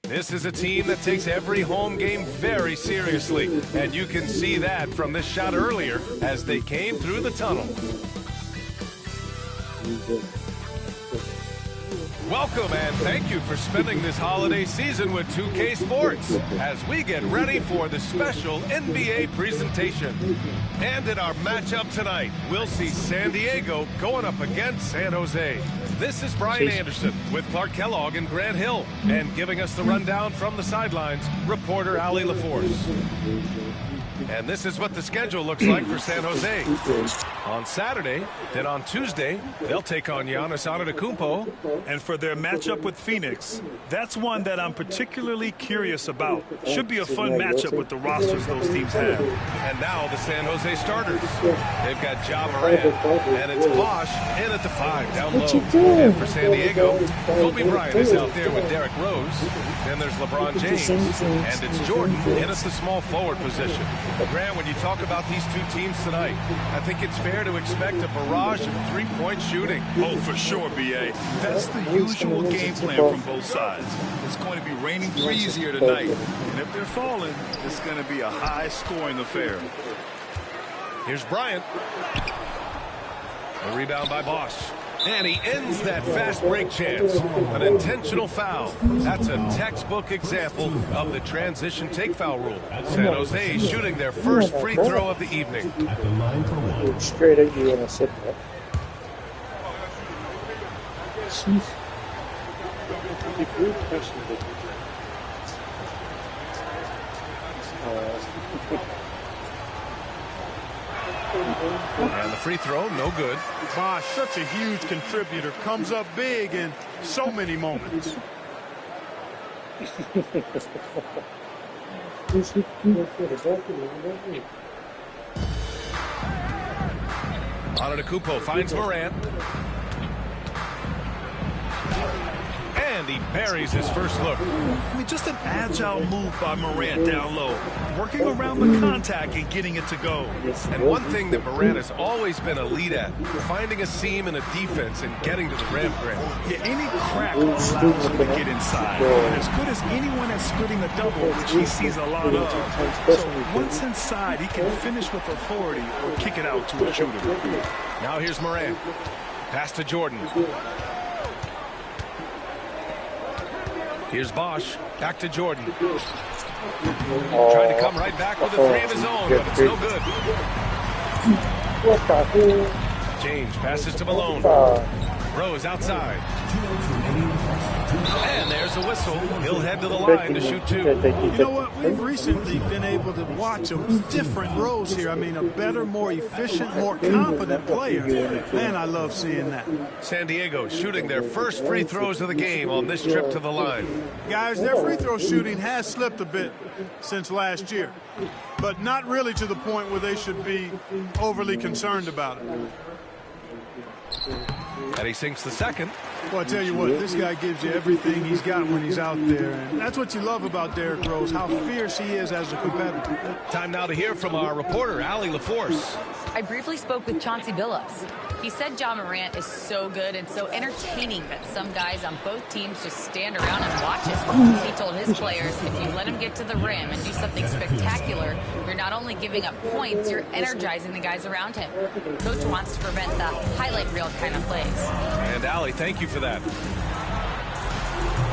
This is a team that takes every home game very seriously, and you can see that from this shot earlier as they came through the tunnel. Welcome and thank you for spending this holiday season with 2K Sports as we get ready for the special NBA presentation. And in our matchup tonight, we'll see San Diego going up against San Jose. This is Brian Anderson with Clark Kellogg and Grant Hill. And giving us the rundown from the sidelines, reporter Ali LaForce. And this is what the schedule looks like for San Jose. On Saturday, then on Tuesday, they'll take on Giannis Antetokounmpo. And for their matchup with Phoenix, that's one that I'm particularly curious about. Should be a fun matchup with the rosters those teams have. And now the San Jose starters. They've got Ja Morant, and it's Bosh in at the 5 down low. And for San Diego, Kobe Bryant is out there with Derrick Rose. Then there's LeBron James, and it's Jordan in at the small forward position. Grant, when you talk about these two teams tonight, I think it's fair to expect a barrage of three-point shooting. Oh, for sure, B.A. That's the usual game plan from both sides. It's going to be raining threes here tonight, and if they're falling, it's going to be a high-scoring affair. Here's Bryant. A rebound by Bosh. And he ends that fast break chance. An intentional foul. That's a textbook example of the transition take foul rule. San Jose shooting their first free throw of the evening. At the line for one. Straight at you in a sit back. And the free throw, no good. Bosh, such a huge contributor, comes up big in so many moments. Antetokounmpo finds Morant. And he buries his first look. I mean, just an agile move by Morant down low, working around the contact and getting it to go. And one thing that Morant has always been elite at, finding a seam in a defense and getting to the rim, Grant. Yeah, any crack allows him to get inside. And as good as anyone at splitting a double, which he sees a lot of. So once inside, he can finish with authority or kick it out to a shooter. Now here's Morant. Pass to Jordan. Here's Bosh. Back to Jordan. Trying to come right back with a three of his own, but it's no good. James passes to Malone. Rose outside. And there's a whistle. He'll head to the line to shoot two. You know what? We've recently been able to watch a different Rose here. I mean, a better, more efficient, more confident player. Man, I love seeing that. San Diego shooting their first free throws of the game on this trip to the line. Guys, their free throw shooting has slipped a bit since last year, but not really to the point where they should be overly concerned about it. And he sinks the second. Well, I tell you what, this guy gives you everything he's got when he's out there. And that's what you love about Derrick Rose, how fierce he is as a competitor. Time now to hear from our reporter, Ali LaForce. I briefly spoke with Chauncey Billups. He said Ja Morant is so good and so entertaining that some guys on both teams just stand around and watch him. He told his players, if you let him get to the rim and do something spectacular, you're not only giving up points, you're energizing the guys around him. Coach wants to prevent the highlight reel kind of plays. And Ali, thank you for that.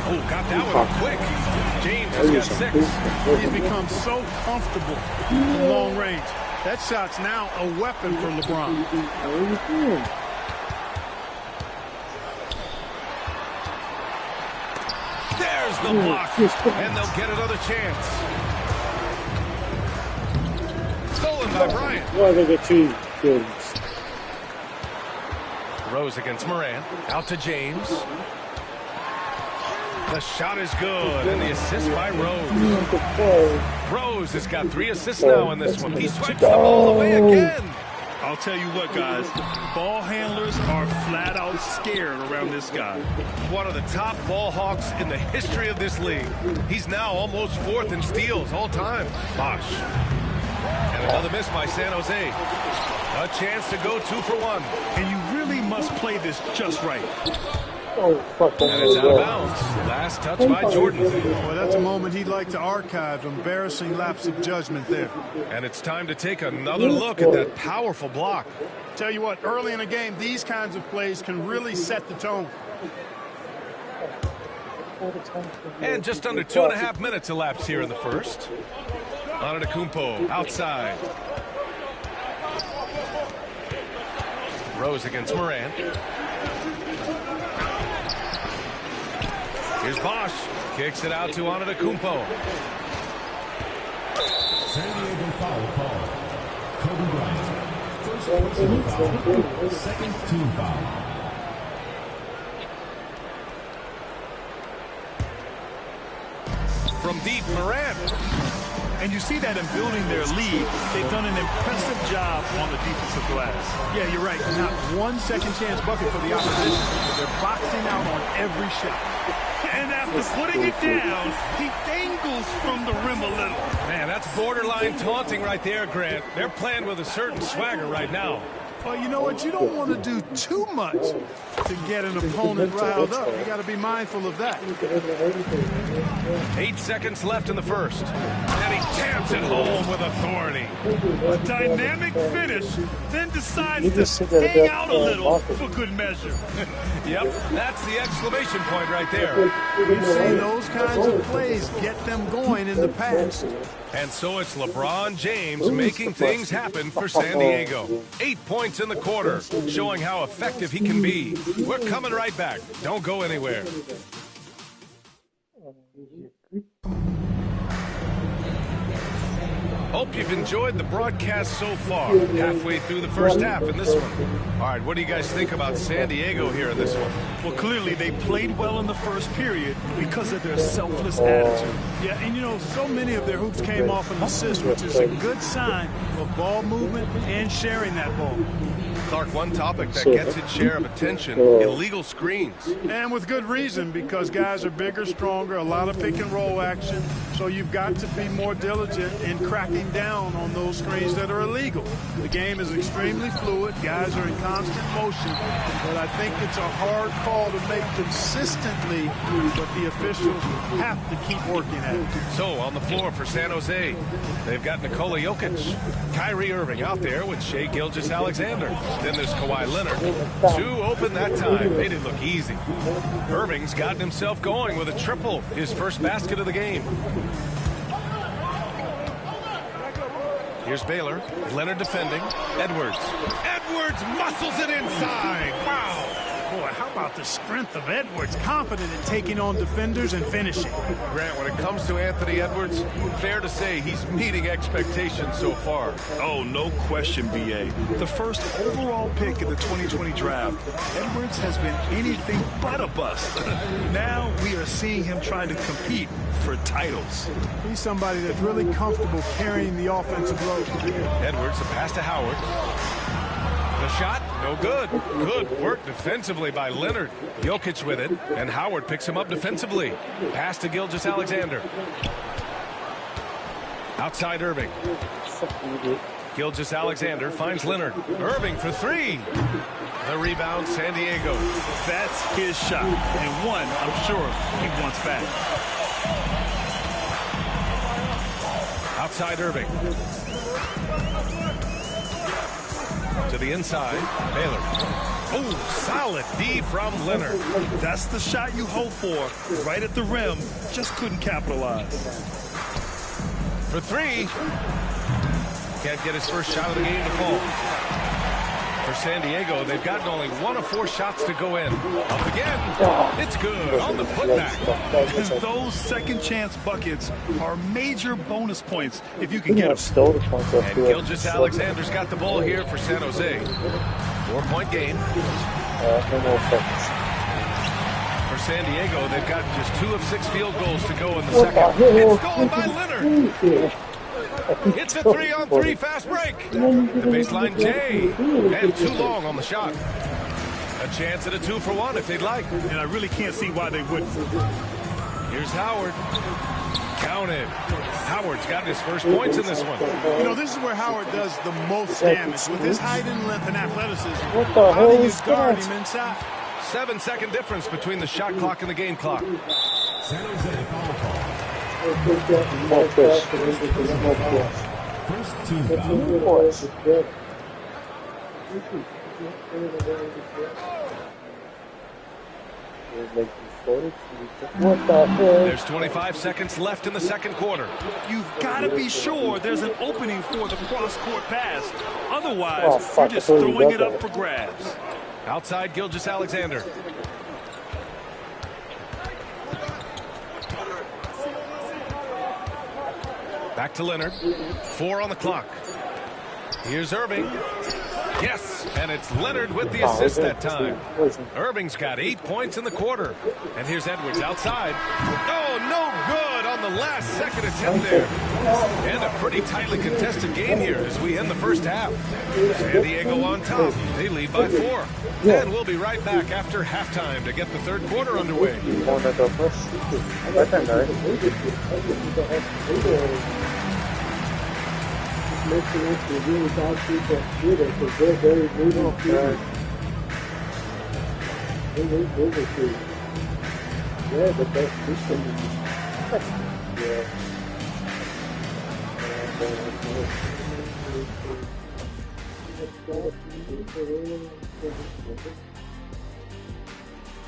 Oh, got that one quick. James has got 6. He's become so comfortable from long range. That shot's now a weapon for LeBron. There's the block, and they'll get another chance. Stolen by Bryant. Well, they get 2 kills. Rose against Morant. Out to James. The shot is good, and the assist by Rose. Rose has got 3 assists now in this one. He swipes the ball away again. I'll tell you what, guys. Ball handlers are flat out scared around this guy. One of the top ball hawks in the history of this league. He's now almost 4th in steals all time. Bosh. And another miss by San Jose. A chance to go 2 for 1. And you really must play this just right. Oh, fuck. And it's out of bounds. Last touch by Jordan. Well, that's a moment he'd like to archive. Embarrassing lapse of judgment there. And it's time to take another look at that powerful block. Tell you what, early in a game, these kinds of plays can really set the tone. And just under 2.5 minutes elapsed here in the first. Antetokounmpo outside. Rose against Morant. Here's Bosch. Kicks it out to Antetokounmpo. San Diego foul call. Kobe Bryant. First personal foul. Second team foul. From deep, Morant. And you see that in building their lead, they've done an impressive job on the defensive glass. Yeah, you're right. Not one second chance bucket for the opposition. They're boxing out on every shot. And after putting it down, he dangles from the rim a little. Man, that's borderline taunting right there, Grant. They're playing with a certain swagger right now. Well, you know what? You don't want to do too much to get an opponent riled up. You got to be mindful of that. 8 seconds left in the first. And he taps it home with authority. A dynamic finish, then decides to hang out a little for good measure. Yep, that's the exclamation point right there. We've seen those kinds of plays get them going in the past. And so it's LeBron James making things happen for San Diego. 8 points in the quarter, showing how effective he can be. We're coming right back. Don't go anywhere. Hope you've enjoyed the broadcast so far. Halfway through the first half in this one. All right, what do you guys think about San Diego here in this one? Well, clearly they played well in the first period because of their selfless attitude. Yeah, and you know, so many of their hoops came off an assist, which is a good sign of ball movement and sharing that ball. Clark, one topic that gets its share of attention, illegal screens. And with good reason, because guys are bigger, stronger, a lot of pick and roll action. So you've got to be more diligent in cracking down on those screens that are illegal. The game is extremely fluid. Guys are in constant motion. But I think it's a hard call to make consistently, but the officials have to keep working at it. So on the floor for San Jose, they've got Nikola Jokic, Kyrie Irving out there with Shai Gilgeous-Alexander. Then there's Kawhi Leonard. 2 open that time. They didn't look easy. Irving's gotten himself going with a triple, his first basket of the game. Here's Baylor. Leonard defending. Edwards. Edwards muscles it inside. Wow. Boy, how about the strength of Edwards? Confident in taking on defenders and finishing. Grant, when it comes to Anthony Edwards, fair to say he's meeting expectations so far. Oh, no question, B.A. The first overall pick in the 2020 draft, Edwards has been anything but a bust. Now we are seeing him trying to compete for titles. He's somebody that's really comfortable carrying the offensive load. Edwards, the pass to Howard. The shot, no good. Good work defensively by Leonard. Jokic with it, and Howard picks him up defensively. Pass to Gilgeous-Alexander. Outside Irving. Gilgeous-Alexander finds Leonard. Irving for 3. The rebound, San Diego. That's his shot, and one I'm sure he wants back. Outside Irving. To the inside, Baylor. Oh, solid D from Leonard. That's the shot you hope for. Right at the rim, just couldn't capitalize. For 3. Can't get his first shot of the game to fall. For San Diego, they've gotten only 1 of 4 shots to go in. Up again. It's good on the putback. Those second chance buckets are major bonus points if you can get them. And Gilgeous-Alexander's got the ball here for San Jose. 4-point game. For San Diego, they've got just 2 of 6 field goals to go in the second. It's stolen by Leonard. It's a 3-on-3 fast break. The baseline J. And too long on the shot. A chance at a 2-for-1 if they'd like. And I really can't see why they wouldn't. Here's Howard. Counted. Howard's got his first points in this one. You know, this is where Howard does the most damage. With his height and length and athleticism, What the how hell do you is guard that? him inside? 7-second difference between the shot clock and the game clock. San Jose foul call. First team foul. There's 25 seconds left in the second quarter. You've got to be sure there's an opening for the cross-court pass. Otherwise, you're just throwing it up for grabs. Outside Gilgeous-Alexander. Back to Leonard. 4 on the clock. Here's Irving. Yes, and it's Leonard with the assist that time. Irving's got 8 points in the quarter. And here's Edwards outside. Oh, no good on the last second attempt there. And a pretty tightly contested game here as we end the first half. San Diego on top. They lead by 4. And we'll be right back after halftime to get the third quarter underway. Makes it into really bad people shooter because they're very moving shooters. They're shooters. They're the best system. Yeah.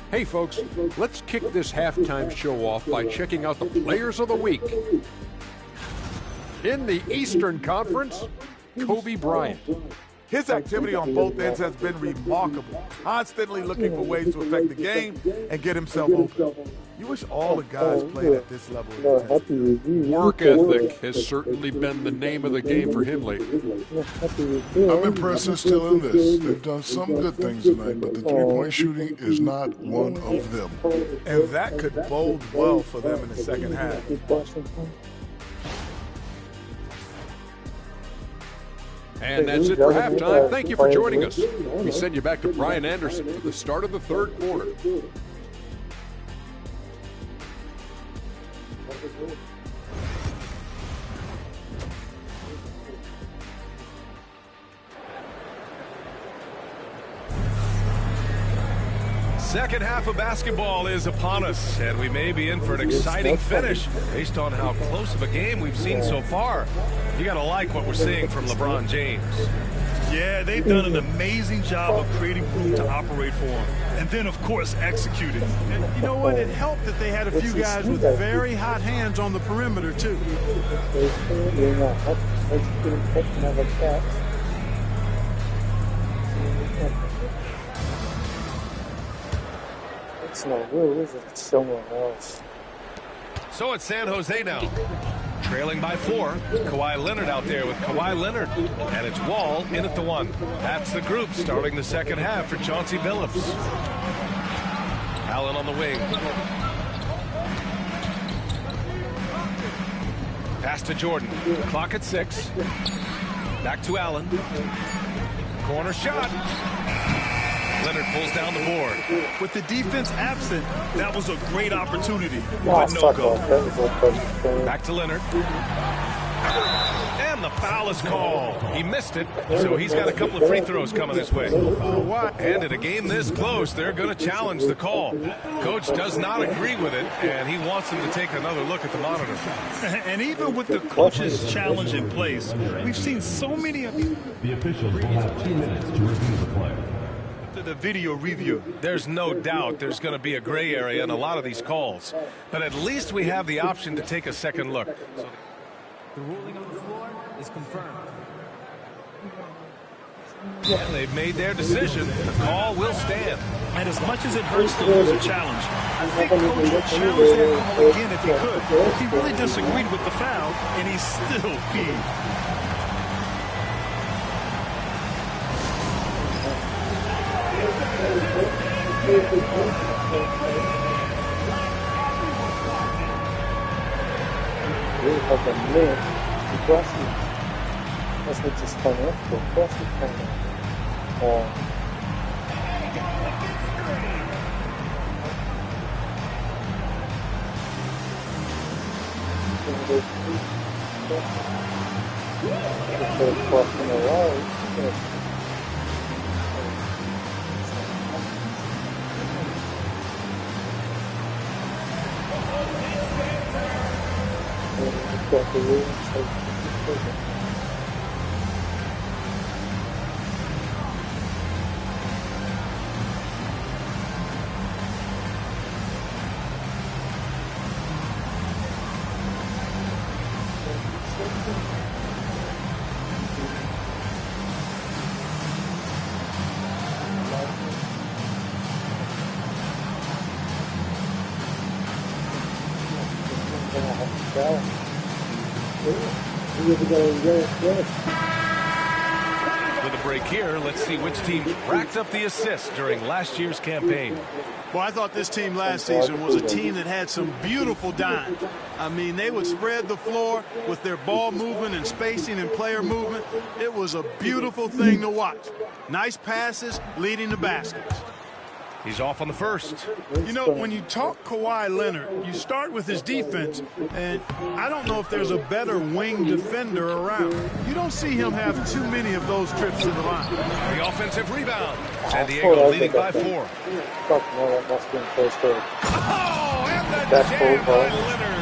Hey folks, let's kick this halftime show off by checking out the Players of the Week. In the Eastern Conference, Kobe Bryant. His activity on both ends has been remarkable, constantly looking for ways to affect the game and get himself open. You wish all the guys played at this level of intensity. Work ethic has certainly been the name of the game for him lately. I'm impressed they're still in this. They've done some good things tonight, but the three-point shooting is not one of them. And that could bode well for them in the second half. And that's it for halftime. Thank you for joining us. We send you back to Brian Anderson for the start of the third quarter. Second half of basketball is upon us, and we may be in for an exciting finish based on how close of a game we've seen so far. You got to like what we're seeing from LeBron James. Yeah, they've done an amazing job of creating room to operate for him. And then, of course, executing. And you know what? It helped that they had a few guys with very hot hands on the perimeter, too. It's not real, is it? It's someone else. So it's San Jose now. Trailing by 4. Kawhi Leonard out there with Kawhi Leonard. And it's Wall in at the 1. That's the group starting the second half for Chauncey Billups. Allen on the wing. Pass to Jordan. Clock at 6. Back to Allen. Corner shot. Leonard pulls down the board. With the defense absent, that was a great opportunity, but no go. Back to Leonard. And the foul is called. He missed it, so he's got a couple of free throws coming this way. And in a game this close, they're going to challenge the call. Coach does not agree with it, and he wants them to take another look at the monitor. And even with the coach's challenge in place, we've seen so many of these. The officials will have 2 minutes to review the play. The video review. There's no doubt there's going to be a gray area in a lot of these calls. But at least we have the option to take a second look. The ruling on the floor is confirmed. And they've made their decision. The call will stand. And as much as it hurts to lose a challenge, I think Coach would challenge that call again if he could. He really disagreed with the foul, and he still peeved. Really have a minute to cross it. That's what just coming up for cross it coming up. Instead of crossing around, With a break here, let's see which team racked up the assists during last year's campaign. Well, I thought this team last season was a team that had some beautiful dimes. I mean, they would spread the floor with their ball movement and spacing and player movement. It was a beautiful thing to watch. Nice passes leading to baskets. He's off on the first. You know, when you talk Kawhi Leonard, you start with his defense, and I don't know if there's a better wing defender around. You don't see him have too many of those trips to the line. The offensive rebound. San Diego leading by 4. Fuck no, that must be in first grade. Oh, and the jam by Leonard.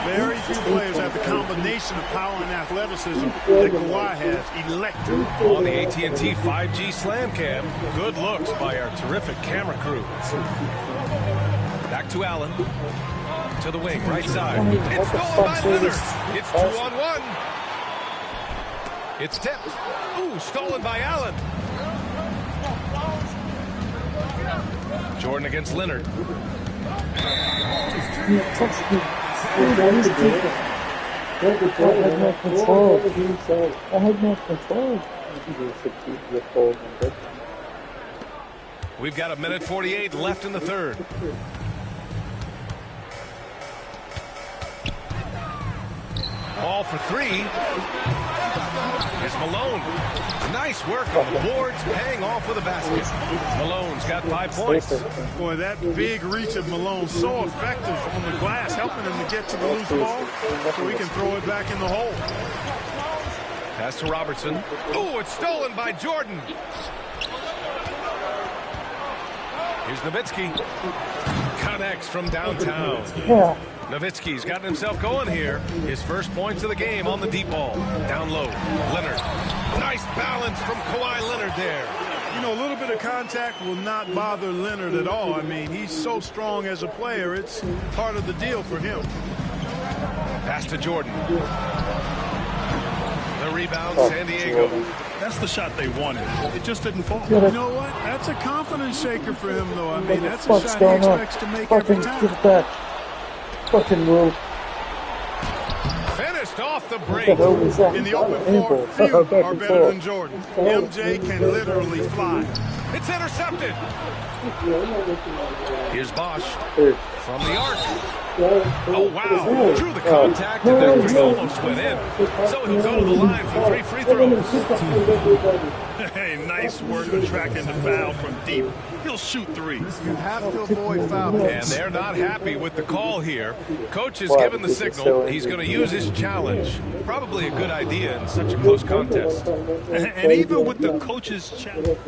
Very few players have the combination of power and athleticism that Kawhi has. Electric. On the AT&T 5G Slam Cam, good looks by our terrific camera crew. Back to Allen. To the wing, right side. It's stolen by Leonard. It's 2-on-1. It's tipped. Ooh, stolen by Allen. Jordan against Leonard. I had no control. I had no control. We've got 1:48 left in the third. Ball for 3. Here's Malone. Nice work on the boards, paying off with a basket. Malone's got 5 points. Boy, that big reach of Malone, so effective on the glass, helping him to get to the loose ball so he can throw it back in the hole. Pass to Robertson. Oh, it's stolen by Jordan. Here's Nowitzki. Connects from downtown. Yeah. Nowitzki's gotten himself going here. His first points of the game on the deep ball. Down low. Leonard. Nice balance from Kawhi Leonard there. You know, a little bit of contact will not bother Leonard at all. I mean, he's so strong as a player. It's part of the deal for him. Pass to Jordan. The rebound, San Diego. That's the shot they wanted. It just didn't fall. You know what? That's a confidence shaker for him, though. I mean, that's a shot he expects to make every time. Get it back. Fucking move. Finished off the break. In the open floor, few are better than Jordan. MJ can literally fly. It's intercepted. Here's Bosch from the arc. Oh, wow. Drew the contact, and that three almost went in. So he'll go to the line for 3 free throws. Hey, nice work attracting the foul from deep. He'll shoot 3. You have to avoid foul. And they're not happy with the call here. Coach has given the signal. He's going to use his challenge. Probably a good idea in such a close contest. And even with the coach's challenge,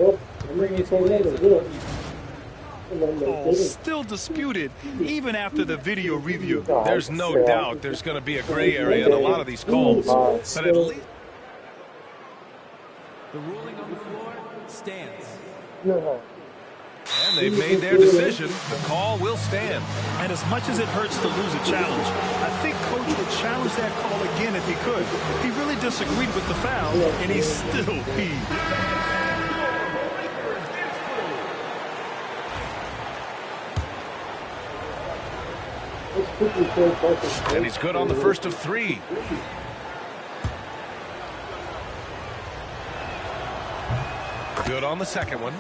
still disputed even after the video review. There's no doubt there's going to be a gray area in a lot of these calls. But at least The ruling on the floor stands. and they've made their decision. The call will stand. and as much as it hurts to lose a challenge, I think Coach would challenge that call again if he could. He really disagreed with the foul, and he's still peeved. And he's good on the first of 3. Good on the second one.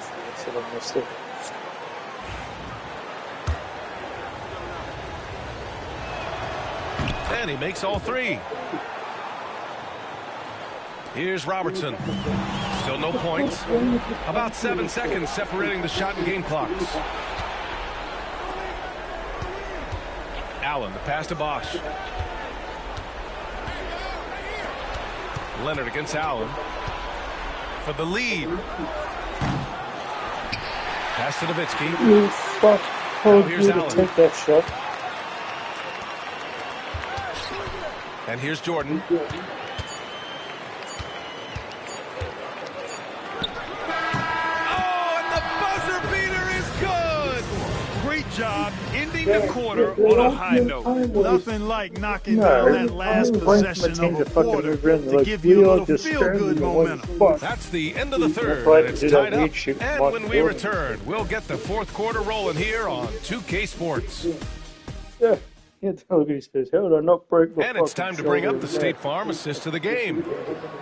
And he makes all 3. Here's Robertson. Still no points. About 7 seconds separating the shot and game clocks. Allen, the pass to Bosch. Leonard against Allen. For the lead. Pass to Nowitzki. You fuck told here's you to Allen. take that shot. And here's Jordan. Great job ending the quarter on a high note. Nothing like knocking down that last possession of a quarter to give you a little feel-good momentum. That's the end of the third, and it's tied up. And when we return, we'll get the fourth quarter rolling here on 2K Sports. Yeah. And it's time to bring up the State Farm assist to the game.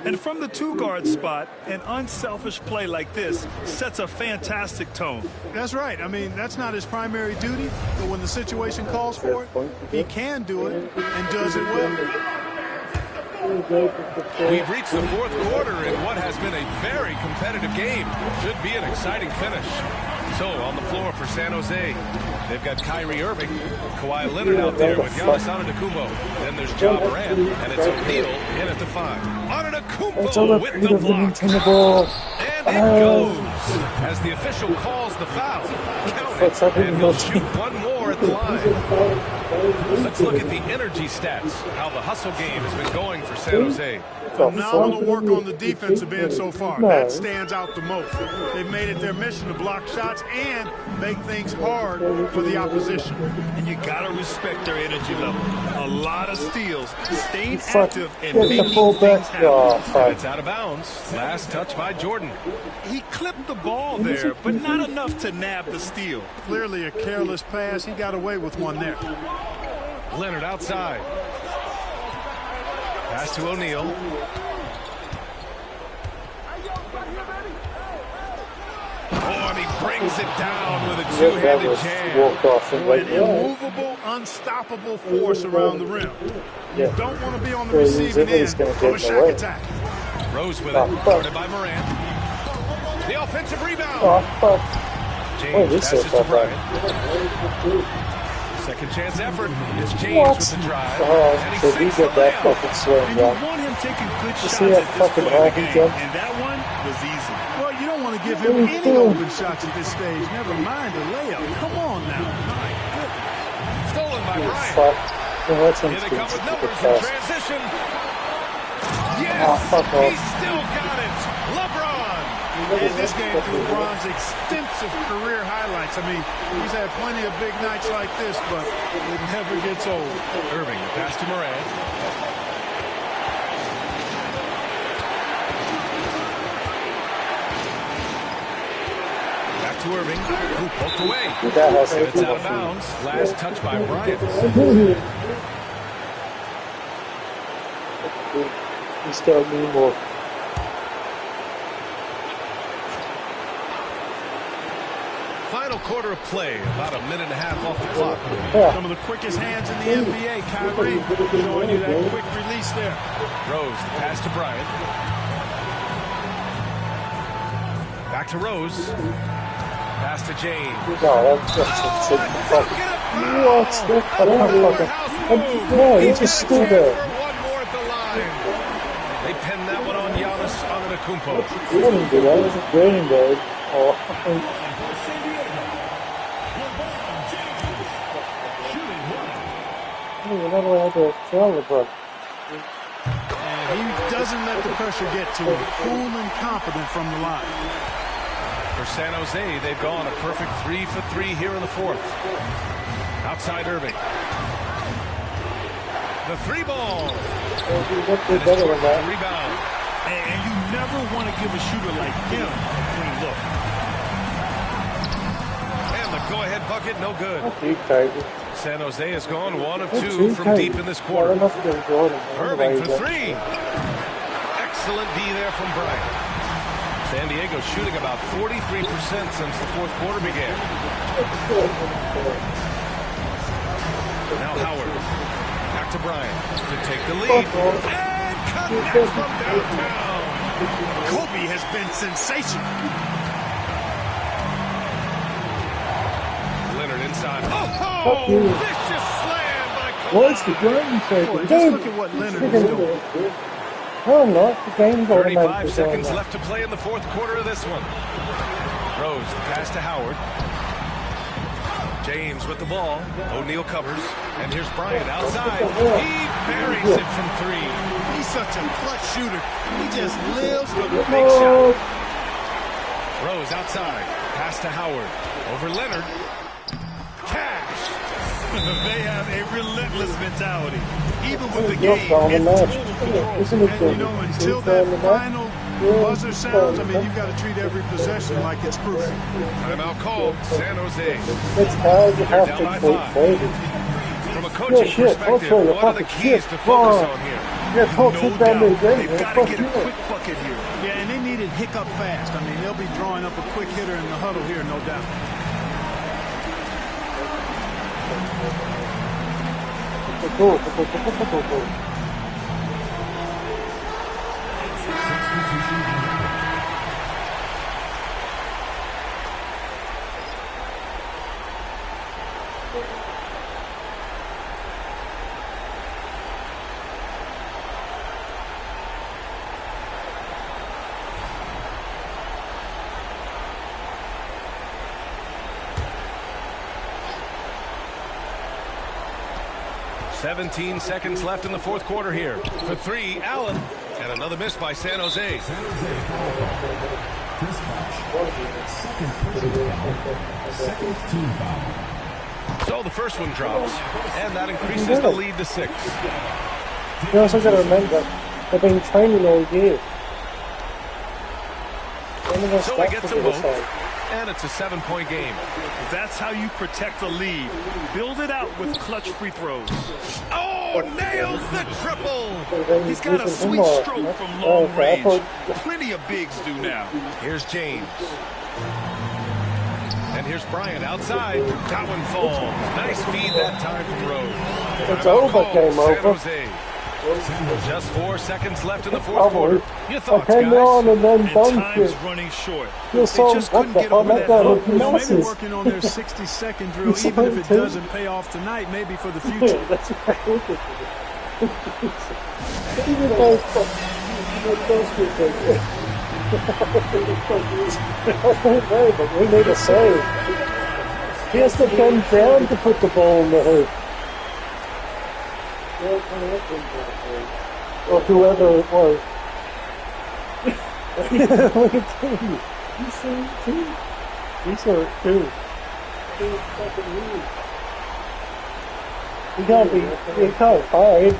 And from the two-guard spot, an unselfish play like this sets a fantastic tone. That's right. I mean, that's not his primary duty, but when the situation calls for it, he can do it and does it well. We've reached the fourth quarter in what has been a very competitive game. Should be an exciting finish. So, on the floor for San Jose, they've got Kyrie Irving, Kawhi Leonard out there with Giannis Antetokounmpo. Then there's Ja Morant, and it's O'Neal in at the 5. Antetokounmpo with the block. And it goes as the official calls the foul. Count it, and he'll shoot one more at the line. Let's look at the energy stats, how the hustle game has been going for San Jose. Phenomenal work on the defensive end so far. That stands out the most. They've made it their mission to block shots and make things hard for the opposition. And you got to respect their energy level. A lot of steals, staying active and making things happen. It's out of bounds. Last touch by Jordan. He clipped the ball there, but not enough to nab the steal. Clearly a careless pass. He got away with one there. Leonard outside. Pass to O'Neal. Oh, and he brings it down with a two-handed jam. An immovable, unstoppable force around the rim. You don't want to be on the receiving end of a shack attack. Rose with it, guarded by Morant. The offensive rebound. James passes to Bryant. Second chance effort. It's James with the drive. And he sinks the layup. And you want him taking good shots at this point in the game. And that one was easy. Well, you don't want to give him any open shots at this stage. Never mind the layup. Come on now. My goodness. Stolen by Bryant. Here they come with numbers in transition. Yes! He still got it. LeBron. And this game through LeBron's extensive career highlights. I mean, he's had plenty of big nights like this, but it never gets old. Irving, pass to Morant. Back to Irving, who poked away. And it's out of bounds. Last touch by Bryant. He's got me more. Final quarter of play, about a minute and a half off the clock. Some of the quickest hands in the NBA. Kyrie showing you that quick release there. Rose, the pass to Bryant. Back to Rose. Pass to James. No, he just stood there. One more at the line. They pinned that one on Giannis Antetokounmpo. He didn't do that. It was a draining bag. You're not allowed to throw the ball. And he doesn't let the pressure get to him. Cool and confident from the line. For San Jose, they've gone a perfect 3 for 3 here in the fourth. Outside Irving. The three ball. The rebound. And you never want to give a shooter like him a clean look. And the go-ahead bucket, no good. San Jose has gone 1 of 2 from deep in this quarter. Irving for 3. Excellent D there from Bryant. San Diego shooting about 43% since the fourth quarter began. Now Howard. Back to Bryant to take the lead. And connects from downtown. Kobe has been sensational. Leonard inside. Oh, vicious slam by Kawhi. What's the ground taking? Just look at what Leonard is doing. No, I'm not. The game's 35 seconds left to play in the fourth quarter of this one. Rose, the pass to Howard. James with the ball. O'Neal covers. And here's Bryant outside. He buries it from 3. He's such a clutch shooter. He just lives for the big shot. Rose outside. Pass to Howard. Over Leonard. Cash. They have a relentless mentality. Even with the game in total control. And, you know, until that final buzzer sounds, I mean, you've got to treat every possession like it's crucial. Timeout called. San Jose. That's how you They're have down to by play 5. Brady. From a coaching perspective, what are the keys to focus on here? Yeah, talk No sit down doubt. there, They've got to get a quick bucket here. Yeah, and they need it hiccup fast. I mean, they'll be drawing up a quick hitter in the huddle here, no doubt. Go. 17 seconds left in the fourth quarter here. For 3, Allen. And another miss by San Jose. San Jose foul call. Chris Bosh. Second personal foul. Second team foul. So the first one drops. And that increases the lead to 6. You also got to remember, they've been training all year. So he gets them both. And it's a 7-point game. That's how you protect the lead. Build it out with clutch free throws. Oh, nails the triple. He's got a sweet stroke from long range. Plenty of bigs do now. Here's James. And here's Bryant outside. That one falls. Nice feed that time from Rose. It's over, game over. Just 4 seconds left in the fourth quarter. Your thoughts, I came on guys? and then dunked Time's it. running short. You're They so just couldn't get what over the that fuck? hump. You know, maybe Masses. working on their 60-second drill, even if it doesn't pay off tonight, maybe for the future. That's right. Even those but we need a save. He has to bend down to put the ball in the hoop. Or whoever it was. Look at him. He saw it too. He saw it too. He can't hide.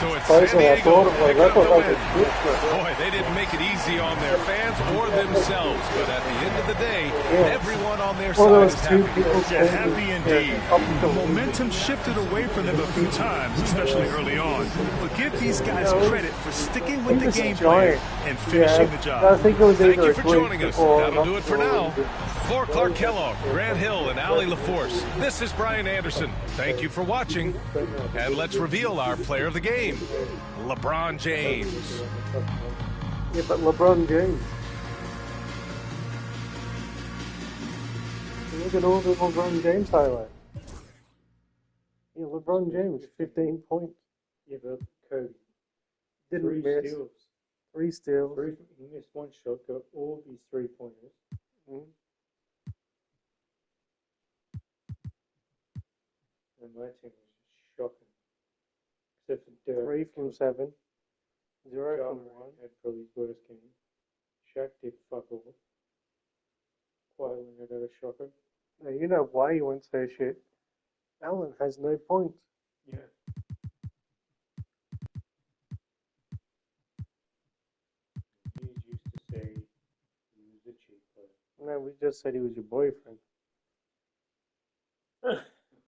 So it's San San Diego Diego picking up the win. a Boy, they didn't make it easy on their fans or themselves. But at the end of the day, everyone on their side is happy. Yeah, happy indeed. The momentum shifted away from them a few times, especially early on. But give these guys credit for sticking with the game plan and finishing the job. I think it was Thank either you a for glitch joining us. or That'll do it for now. or- For Clark Kellogg, Grant Hill, and Allie LaForce, this is Brian Anderson. Thank you for watching. And let's reveal our player of the game, LeBron James. Yeah, but LeBron James. Look at all the LeBron James highlights. Yeah, LeBron James, 15 points. Yeah, but Kobe. Didn't Three miss. steals. 3 steals. He missed one shot, got all these 3-pointers. And my team was just shocking. Except for Dirk. 3 from 7. 0 Ja from Morant 1. had probably his worst game. Shaq did fuck all. Kawhi Leonard had a shocker. Now, you know why you won't say shit. Allen has no points. Yeah. You used to say he was a cheap player. No, we just said he was your boyfriend.